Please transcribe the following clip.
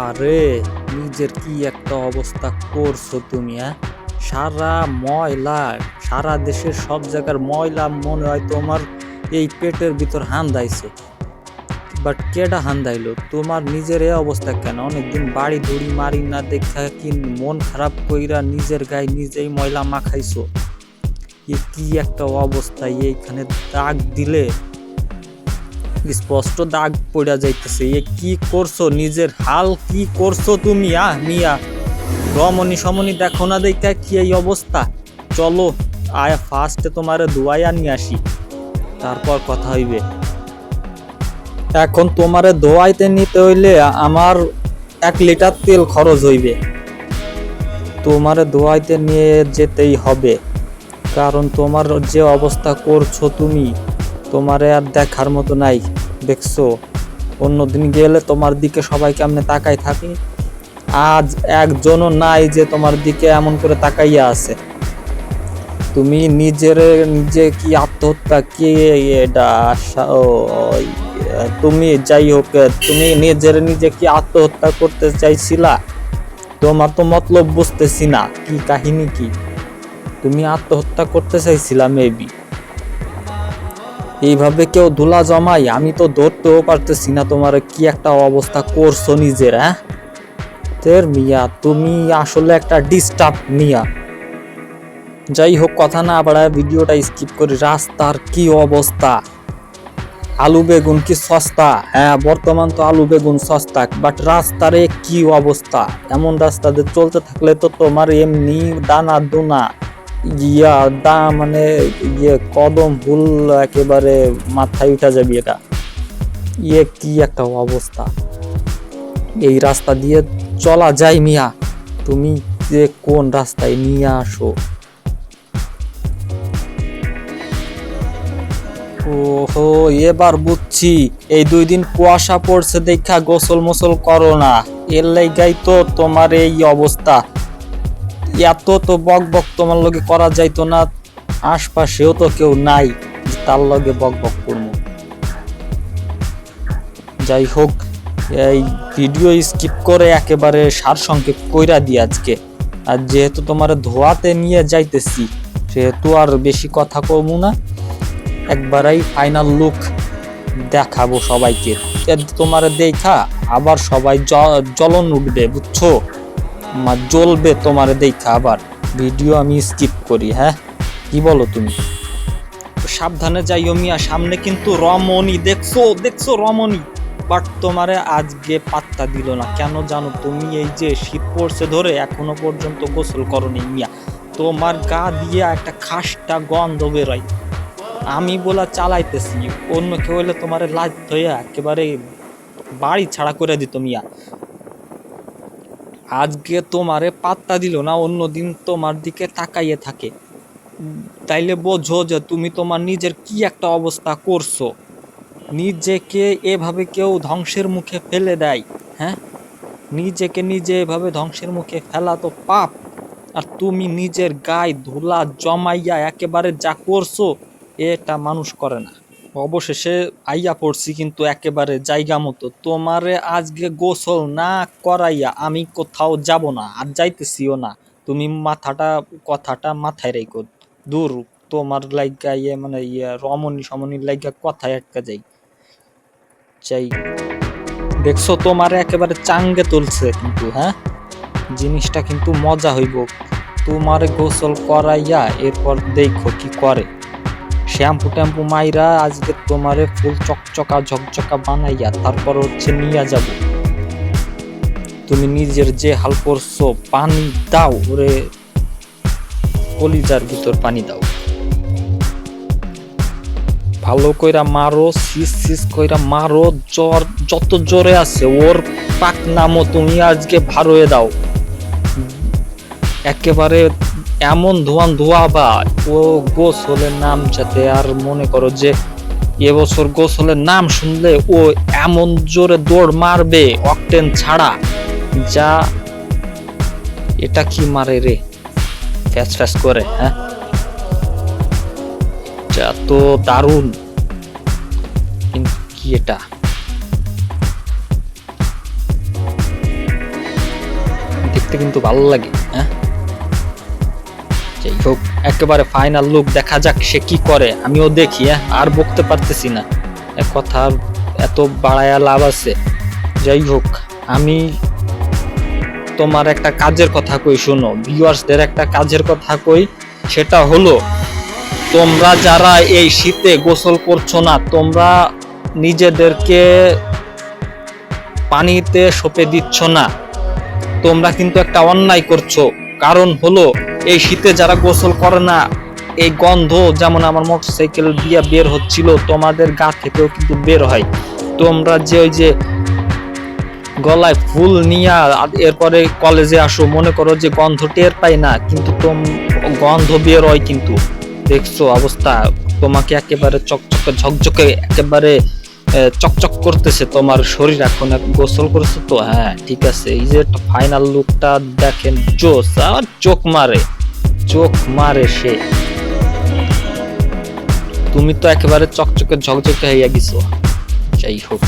আরে নিজের কি একটা অবস্থা করছো তুমি, হ্যাঁ? সারা ময়লা, সারা দেশের সব জায়গার ময়লা মনে হয় তোমার এই পেটের ভিতর হান্দাইছে। বাট কেডা হান্দাইলো? তোমার নিজের এই অবস্থা কেন? অনেকদিন বাড়ি ধরি মারি না দেখা কি মন খারাপ কইরা নিজের গায়ে নিজেই ময়লা মাখাইছো। কি একটা অবস্থা! এইখানে দাগ দিলে স্পষ্ট দাগ পড়া যাইতেছে। কি করছো? নিজের হাল কি করছো তুমি? মিয়া, রমণী সমনি দেখো না দেখা কি এই অবস্থা? চলো আয় ফার্স্টে তোমারে ধোয়াইয়া নিয়ে আসি, তারপর কথা হইবে। এখন তোমারে ধোয়াইতে নিতে হইলে আমার 1 লিটার তেল খরচ হইবে। তোমারে ধোয়াইতে নিয়ে যেতেই হবে, কারণ তোমার যে অবস্থা করছো তুমি, তোমারে আর দেখার মতো নাই। দেখছো, অন্যদিন গেলে তোমার দিকে সবাই কেমনে তাকাই থাকে, আজ একজনও নাই যে তোমার দিকে এমন করে তাকাইয়া আছে। তুমি নিজে কি আত্মহত্যা কি এটা? তুমি যাই হোক, তুমি নিজে কি আত্মহত্যা করতে চাইছিলা? তোমার তো মতলব বুঝতেছি না, কি কাহিনী কি? তুমি আত্মহত্যা করতে চাইছিলা মেবি। এইভাবে কেউ ধুলা জমাই? আমি তো ধরতেও পারতেছি না তোমার কি একটা অবস্থা করছো নিজের। হ্যাঁ তের মিয়া, তুমি আসলে একটা ডিস্টার্ব মিয়া। যাই হোক, কথা না বাড়ায় ভিডিওটা স্কিপ করি। রাস্তার কি অবস্থা! আলু বেগুন কি সস্তা? হ্যাঁ, বর্তমান তো আলু বেগুন সস্তা, বাট রাস্তার কি অবস্থা! এমন রাস্তাতে চলতে থাকলে তো তোমার এমনি দানা দুনা মানে কদম ফুল একেবারে মাথায় উঠা যাবে। এটা কি একটা অবস্থা! এই রাস্তা দিয়ে চলা যায় মিয়া? তুমি যে কোন রাস্তায় নিয়ে আসো? ওহো, এবার বুঝছি। এই 2 দিন কুয়াশা পড়ছে দেখা গোসল মোসল করো না, এর লাইগাই তো তোমার এই অবস্থা। এত তো বক বক তোমার লগে করা যাইতো না, আশপাশেও তো কেউ নাই তার লগে বক বক করবো। যাই হোক, এই ভিডিও স্কিপ করে একেবারে সারসংক্ষেপ কইরা দি আজকে। আর যেহেতু তোমার ধোয়াতে নিয়ে যাইতেছি, সেহেতু আর বেশি কথা কমু না, একবারই ফাইনাল লুক দেখাবো সবাইকে। তোমার দেখা আবার সবাই জ্বলন উঠবে, বুঝছো? জ্বলবে তোমার দেখা আবার ভিডিও আমি স্কিপ করি। হ্যাঁ, কি বলো তুমি? সাবধানে যাইও মিয়া, সামনে কিন্তু রমণী। দেখছো রমণী, বাট তোমারে আজকে পাত্তা দিল না কেন জানো? তুমি এই যে শীত পড়ছে ধরে এখনো পর্যন্ত গোসল করনি মিয়া। তোমার গা দিয়ে একটা খাসটা গন্ধ বেরোয়। আমি বলা চালাইতেছি, অন্য কেউ হইলে তোমার লাজ হইয়া একেবারে বাড়ি ছাড়া করে দিত মিয়া। আজকে তোমারে পাত্তা দিল না, অন্যদিন তোমার দিকে তাকাইয়ে থাকে। তাইলে বোঝো যে তুমি তোমার নিজের কি একটা অবস্থা করছো। নিজেকে এভাবে কেউ ধ্বংসের মুখে ফেলে দেয়? হ্যাঁ, নিজেকে নিজে এভাবে ধ্বংসের মুখে ফেলা তো পাপ। আর তুমি নিজের গায়ে ধুলা জমাইয়া একেবারে যা করছো, এটা মানুষ করে না। অবশেষে আইয়া পড়ছি কিন্তু একেবারে জায়গা মতো। তোমারে আজকে গোসল না করাইয়া আমি কোথাও যাব না, আর যাইতেছিও না। তুমি কথাটা মাথায় রেখো। দূর, তোমার লাইগা মানে রমণী সমনির লাইগা কথায় আটকা যাই। দেখছো, তোমার একেবারে চাঙ্গে তুলছে কিন্তু। হ্যাঁ, জিনিসটা কিন্তু মজা হইব। তোমার গোসল করাইয়া এরপর দেখো কি করে। শ্যাম্পু ট্যাম্পু মাইরা আজকে তোমারে ফুল চকচকা ঝকঝকা বানাইয়া তারপর নিয়ে যাব। তুমি নিজের যে হাল করছো, পানি দাও ওরে, কলিজার ভিতর পানি দাও। ভালো কইরা মারো, সিস কইরা মারো, জ্বর যত জোরে আছে ওর পাক নামও তুমি আজকে ভার হয়ে দাও। একেবারে এমন ধোয়াবা ও গোসলের নাম, যাতে আর মনে করো যে এবছর গোসলের নাম শুনলে ও এমন জোরে দৌড় মারবে অকটেন ছাড়া। যা, এটা কি মারে রে ফ্যাস ফ্যাস করে? হ্যাঁ, যা তো দারুণ। কিন্তু কি এটা? দেখতে কিন্তু ভালো লাগে। হ্যাঁ, যাই হোক, একেবারে ফাইনাল লুক দেখা যাক সে কি করে, আমিও দেখি। আর বকতে পারতেছি না, কথা এত বাড়ায়া লাভ আছে। যাই হোক, আমি তোমার একটা কাজের কথা কই, শোনো, ভিউয়ার্সদের একটা কাজের কথা কই। সেটা হলো, তোমরা যারা এই শীতে গোসল করছো না, তোমরা নিজেদেরকে পানিতে সঁপে দিচ্ছ না, তোমরা কিন্তু একটা অন্যায় করছো। কারণ হলো, এই শীতে যারা গোসল করে না, এই গন্ধ যেমন আমার মোটরসাইকেল দিয়ে বের হচ্ছিল, তোমাদের গা থেকেও কিন্তু বের হয়। তোমরা যে ওই যে গলায় ফুল নিয়ে এরপরে কলেজে আসো, মনে করো যে গন্ধ টের পাই না, কিন্তু গন্ধ বের হয় কিন্তু। দেখছো অবস্থা, তোমাকে একেবারে চকচকে ঝকঝকে একেবারে চকচক করতেছে তোমার শরীর। এখন গোসল করছো তো, হ্যাঁ ঠিক আছে। এই যে ফাইনাল লুকটা দেখেন, জোস, আর চোখ মারে সে। তুমি তো একেবারে চকচকে ঝকঝকে হইয়া গেছো। যাই হোক।